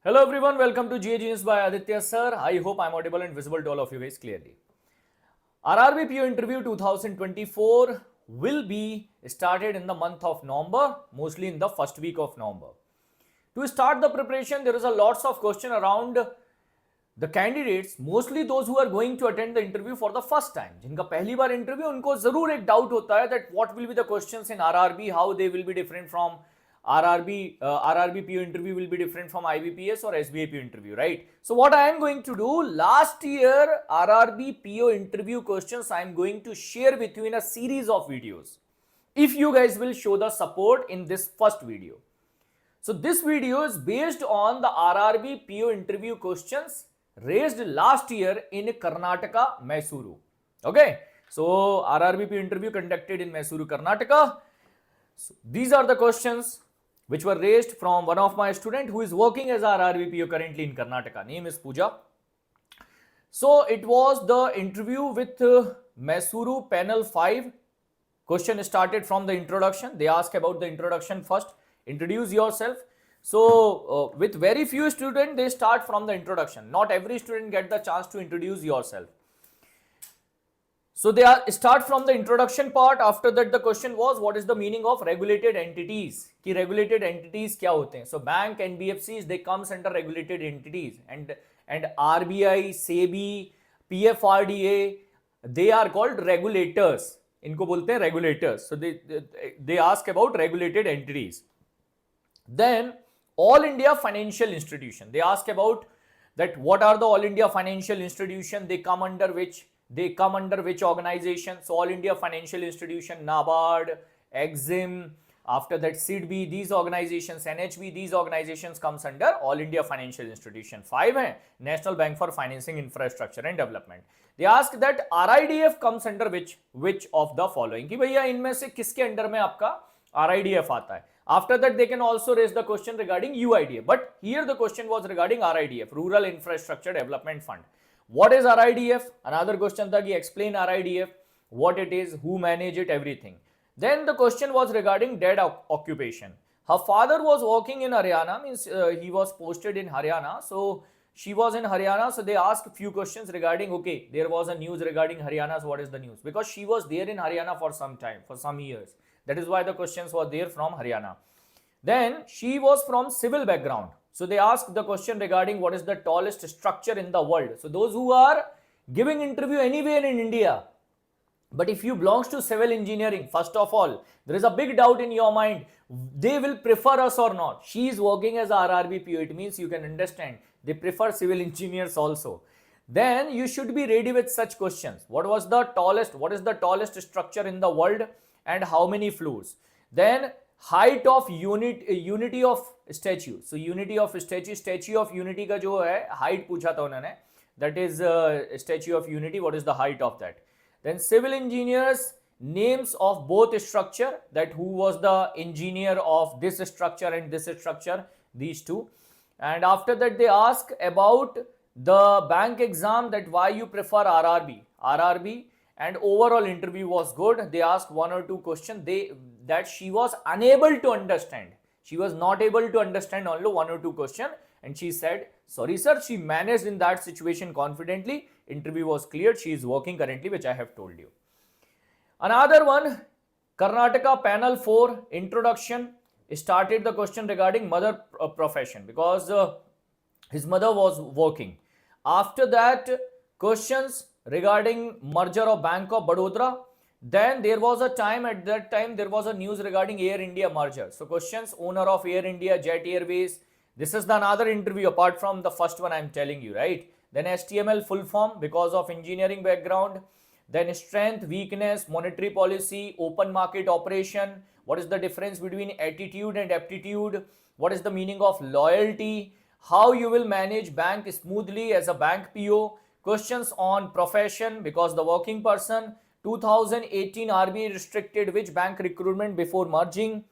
Hello everyone, welcome to GA Genius by Aditya sir. I hope I'm audible and visible to all of you guys clearly. RRB PO Interview 2024 will be started in the month of November, mostly in the first week of November. To start the preparation, there is a lots of question around the candidates, mostly those who are going to attend the interview for the first time. जिनका पहली बार interview, उनको जरूर एक doubt होता है that what will be the questions in RRB, how they will be different from RRB PO interview will be different from IBPS or SBI PO interview, right? So what I am going to do, last year RRB PO interview questions I am going to share with you in a series of videos. If you guys will show the support in this first video. So this video is based on the RRB PO interview questions raised last year in Karnataka, Mysuru. Okay, so RRB PO interview conducted in Mysuru, Karnataka. So these are the questions which were raised from one of my student who is working as RRB PO currently in Karnataka. Name is Pooja. So it was the interview with Mysuru panel 5. Question started from the introduction. They ask about the introduction first. Introduce yourself. So with very few students, they start from the introduction. Not every student get the chance to introduce yourself. So they start from the introduction part. After that, the question was, what is the meaning of regulated entities? Ki regulated entities kya hote hain? So bank, NBFCs, they comes under regulated entities, and RBI, SEBI, PFRDA, they are called regulators. इनको बोलते हैं regulators. So they ask about regulated entities. Then All India Financial Institution. They ask about that what are the All India Financial Institution? They come under which organization? So All India Financial Institution, NABARD, EXIM, after that SIDBI, these organizations, NHB, these organizations comes under All India Financial Institution. 5 hai National Bank for Financing Infrastructure and Development. They ask that RIDF comes under which of the following? कि भैया इनमें से किसके under में आपका RIDF आता है? After that, they can also raise the question regarding UIDF. But here the question was regarding RIDF, Rural Infrastructure Development Fund. What is RIDF? Another question था कि explain RIDF, what it is, who manage it, everything. Then the question was regarding dead occupation. Her father was working in Haryana, means he was posted in Haryana. So she was in Haryana. So they asked a few questions regarding, okay, there was a news regarding Haryana's, what is the news? Because she was there in Haryana for some time, for some years. That is why the questions were there from Haryana. Then she was from civil background. So they asked the question regarding what is the tallest structure in the world. So those who are giving interview anywhere in India, but if you belongs to civil engineering, first of all, there is a big doubt in your mind, they will prefer us or not. She is working as RRB PO. It means you can understand they prefer civil engineers also. Then you should be ready with such questions. What is the tallest structure in the world and how many floors? Then height of unity of statue. So unity of statue of unity का जो है height पूछा था उन्होंने. That is statue of unity. What is the height of that? Then civil engineers, names of both structure, that who was the engineer of this structure and this structure, these two. And after that they ask about the bank exam, that why you prefer RRB, and overall interview was good. They asked 1 or 2 questions that she was unable to understand. She was not able to understand only 1 or 2 questions, and she said, sorry sir, she managed in that situation confidently. Interview was cleared. She is working currently, which I have told you. Another one, Karnataka panel 4 introduction started the question regarding mother profession, because his mother was working. After that, questions regarding merger of Bank of Baroda. Then there was a time, at that time there was a news regarding Air India merger. So questions, owner of Air India, Jet Airways. This is the another interview apart from the first one I am telling you, right? Then STML full form because of engineering background. Then strength, weakness, monetary policy, open market operation. What is the difference between attitude and aptitude? What is the meaning of loyalty? How you will manage bank smoothly as a bank PO? Questions on profession, because the working person. 2018 RBI restricted which bank recruitment before merging?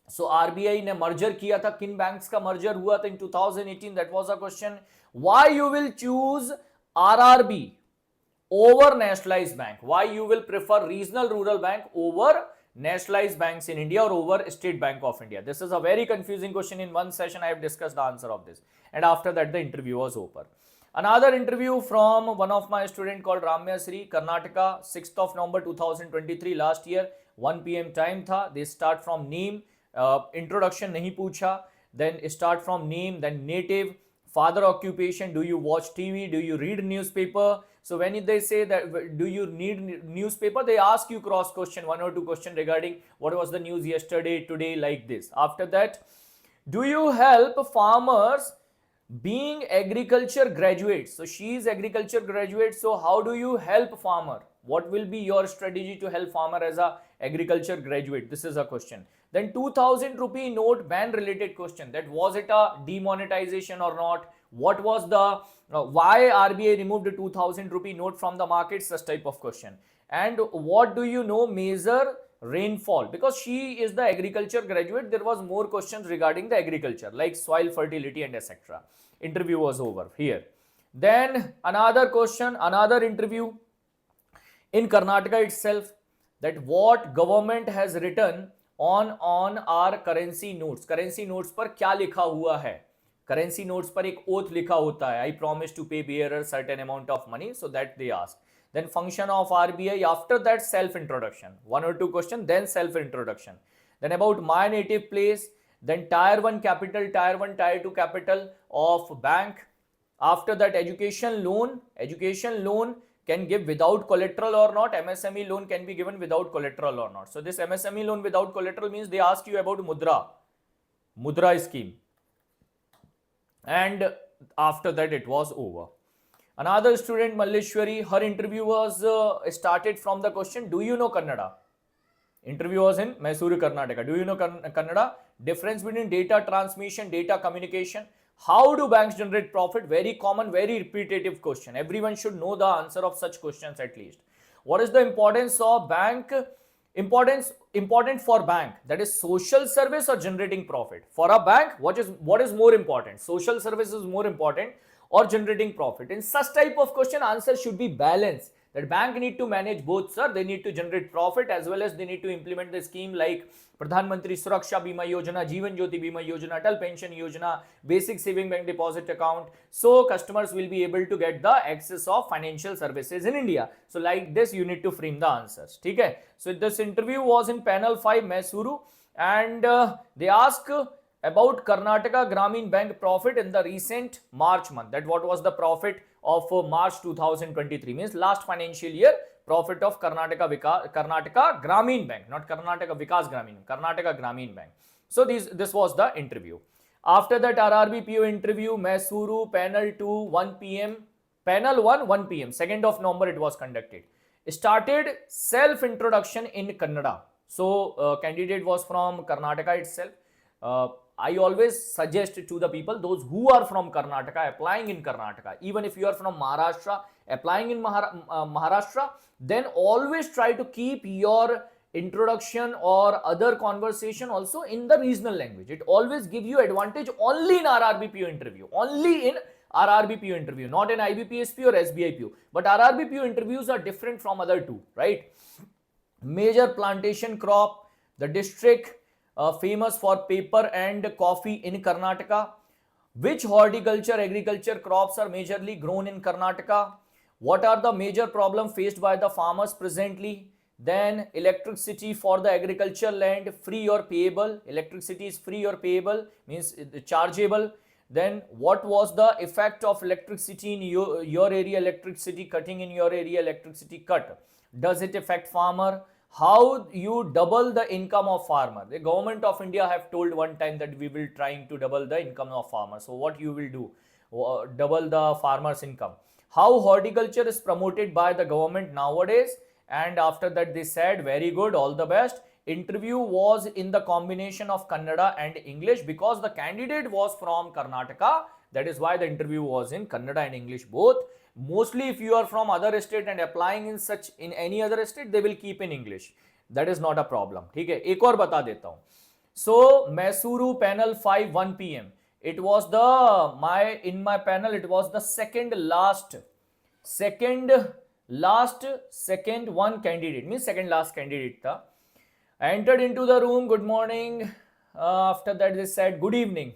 So RBI ने merger किया था, किन banks का merger हुआ था in 2018? That was a question. Why you will choose RRB over nationalized bank? Why you will prefer regional rural bank over nationalized banks in India or over State Bank of India? This is a very confusing question. In one session I have discussed the answer of this, and after that the interview was over. Another interview from one of my student called Ramya Sri, Karnataka, 6th of November 2023, last year, 1 PM time tha. They start from name, introduction nahi pucha, then start from name, then native, father occupation, do you watch TV, do you read newspaper? So when they say that do you need newspaper, they ask you cross question, 1 or 2 question regarding what was the news yesterday, today, like this. After that, do you help farmers being agriculture graduates? So she is agriculture graduate, so how do you help farmer? What will be your strategy to help farmer as a agriculture graduate? This is a question. Then 2000 rupee note ban related question, that was it a demonetization or not? What was the why RBI removed the 2000 rupee note from the market? Such type of question. And what do you know measure rainfall? Because she is the agriculture graduate, there was more questions regarding the agriculture like soil fertility and etc. Interview was over here. Then another question, another interview in Karnataka itself, that what government has written on our currency notes. Currency notes पर क्या लिखा हुआ है? Currency notes पर एक oath लिखा होता है, I promise to pay bearer certain amount of money, so that they ask. Then function of RBI, after that self introduction, 1 or 2 question, then self introduction. Then about my native place, then tier 1 capital, tier 1, tier 2 capital of bank. After that education loan can give without collateral or not, MSME loan can be given without collateral or not. So this MSME loan without collateral means they ask you about Mudra scheme. And after that it was over. Another student, Malleshwari, her interview was started from the question, do you know Kannada? Interview was in Mysuru, Karnataka. Do you know Kannada? Difference between data transmission, data communication. How do banks generate profit? Very common, very repetitive question. Everyone should know the answer of such questions at least. What is the importance of bank? Important for bank, that is social service or generating profit? For a bank, what is more important? Social service is more important or generating profit? In such type of question, answer should be balanced. That bank need to manage both, sir. They need to generate profit as well as they need to implement the scheme like Pradhan Mantri Suraksha Bima Yojana, Jeevan Jyoti Bima Yojana, Atal Pension Yojana, basic saving bank deposit account. So customers will be able to get the access of financial services in India. So like this, you need to frame the answers. Okay. So this interview was in panel 5, Mysuru, and they ask about Karnataka Gramin Bank profit in the recent March month. That what was the profit of March 2023, means last financial year, profit of Karnataka Gramin Bank, not Karnataka Vikas Gramin, Karnataka Gramin Bank. So this was the interview. After that, RRB PO interview, Mysuru, panel 2, 1 PM, panel 1, 1 PM, 2nd of November it was conducted. Started self introduction in Kannada. So candidate was from Karnataka itself. I always suggest to the people, those who are from Karnataka, applying in Karnataka, even if you are from Maharashtra, applying in Maharashtra, then always try to keep your introduction or other conversation also in the regional language. It always gives you advantage only in RRB PO interview, only in RRB PO interview, not in IBPSP or SBI PO. But RRB PO interviews are different from other two, right? Major plantation crop, the district famous for paper and coffee in Karnataka. Which horticulture, agriculture crops are majorly grown in Karnataka? What are the major problems faced by the farmers presently? Then electricity for the agriculture land, free or payable? Electricity is free or payable, means chargeable. Then what was the effect of electricity in your area, electricity cutting in your area, electricity cut? Does it affect farmer? How you double the income of farmer? The government of India have told one time that we will trying to double the income of farmer. So what you will do? Double the farmer's income. How horticulture is promoted by the government nowadays? And after that they said, very good, all the best. Interview was in the combination of Kannada and English because the candidate was from Karnataka. That is why the interview was in Kannada and English both. Mostly if you are from other state and applying in any other state, they will keep in English. That is not a problem. ठीक है, एक और बता देता हूँ. So Mysuru panel 5, 1 PM. It was in my panel it was the second one candidate, means second last candidate था. I entered into the room. Good morning. After that, they said good evening.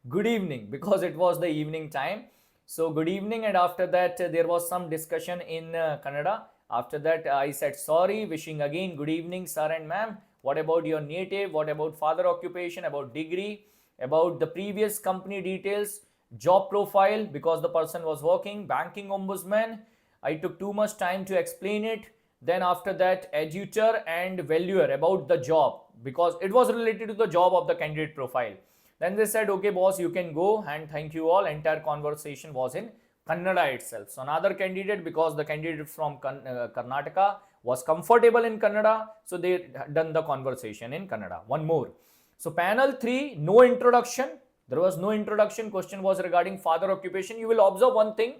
Good evening, because it was the evening time. So good evening, and after that there was some discussion in Kannada. After that I said sorry, wishing again good evening, sir and ma'am. What about your native? What about father occupation? About degree? About the previous company details? Job profile, because the person was working, banking ombudsman. I took too much time to explain it. Then after that, edutor and valuer about the job, because it was related to the job of the candidate profile. Then they said, okay, boss, you can go, and thank you all. Entire conversation was in Kannada itself. So another candidate, because the candidate from Karnataka was comfortable in Kannada, so they done the conversation in Kannada. One more. So panel 3, no introduction. There was no introduction. Question was regarding father occupation. You will observe one thing.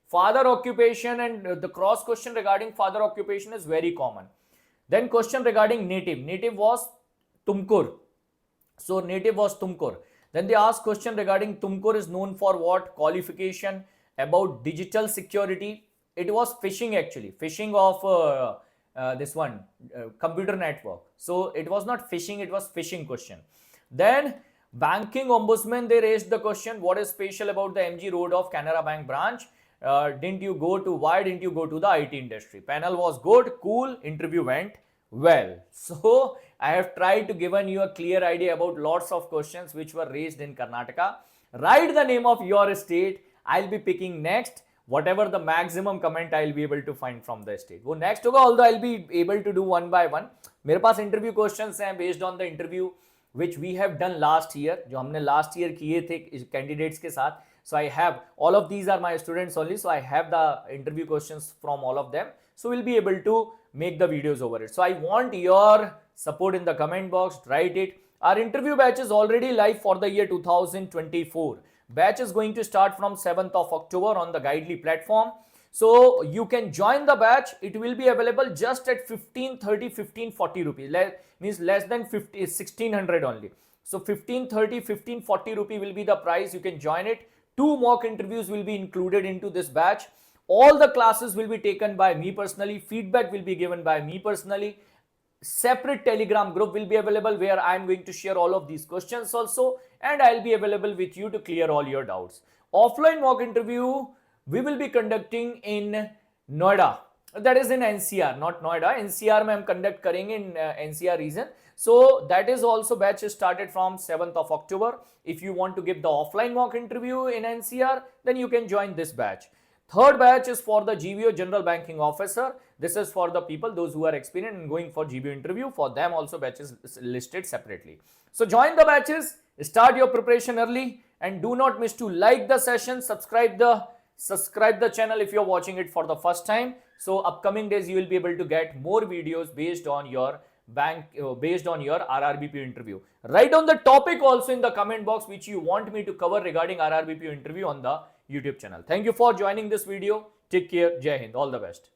Father occupation and the cross question regarding father occupation is very common. Then question regarding native. Native was Tumkur. So native was Tumkur. Then they asked question regarding Tumkur is known for what? Qualification. About digital security. It was phishing actually. Phishing of this one computer network. So it was not phishing, it was phishing question. Then banking ombudsman, they raised the question, what is special about the MG Road of Canara Bank branch? Why didn't you go to the IT industry? Panel was good, cool, interview went well. So I have tried to given you a clear idea about lots of questions which were raised in Karnataka. Write the name of your state. I'll be picking next whatever the maximum comment I'll be able to find from the state. वो next होगा, although I'll be able to do one by one. मेरे पास interview questions हैं based on the interview which we have done last year, जो हमने last year किए थे candidates के साथ. So I have, all of these are my students only, so I have the interview questions from all of them. So we'll be able to make the videos over it. So I want your support in the comment box, write it. Our interview batch is already live for the year 2024. Batch is going to start from 7th of October on the Guidely platform. So you can join the batch. It will be available just at 1530, 1540 rupees. Means less than 1600 only. So 1530, 1540 rupee will be the price. You can join it. 2 mock interviews will be included into this batch. All the classes will be taken by me personally. Feedback will be given by me personally. Separate Telegram group will be available where I am going to share all of these questions also, and I'll be available with you to clear all your doubts. Offline mock interview we will be conducting in Noida. That is in NCR, not Noida. NCR में हम conduct करेंगे in NCR region. So that is also batch started from 7th of October. If you want to give the offline mock interview in NCR, then you can join this batch. Third batch is for the GBO General Banking Officer. This is for the people, those who are experienced in going for GBO interview. For them also batches listed separately. So join the batches, start your preparation early, and do not miss to like the session, subscribe the channel if you're watching it for the first time. So upcoming days you will be able to get more videos based on your RRB PO interview. Write down the topic also in the comment box which you want me to cover regarding RRB PO interview on the YouTube channel. Thank you for joining this video. Take care. Jai Hind. All the best.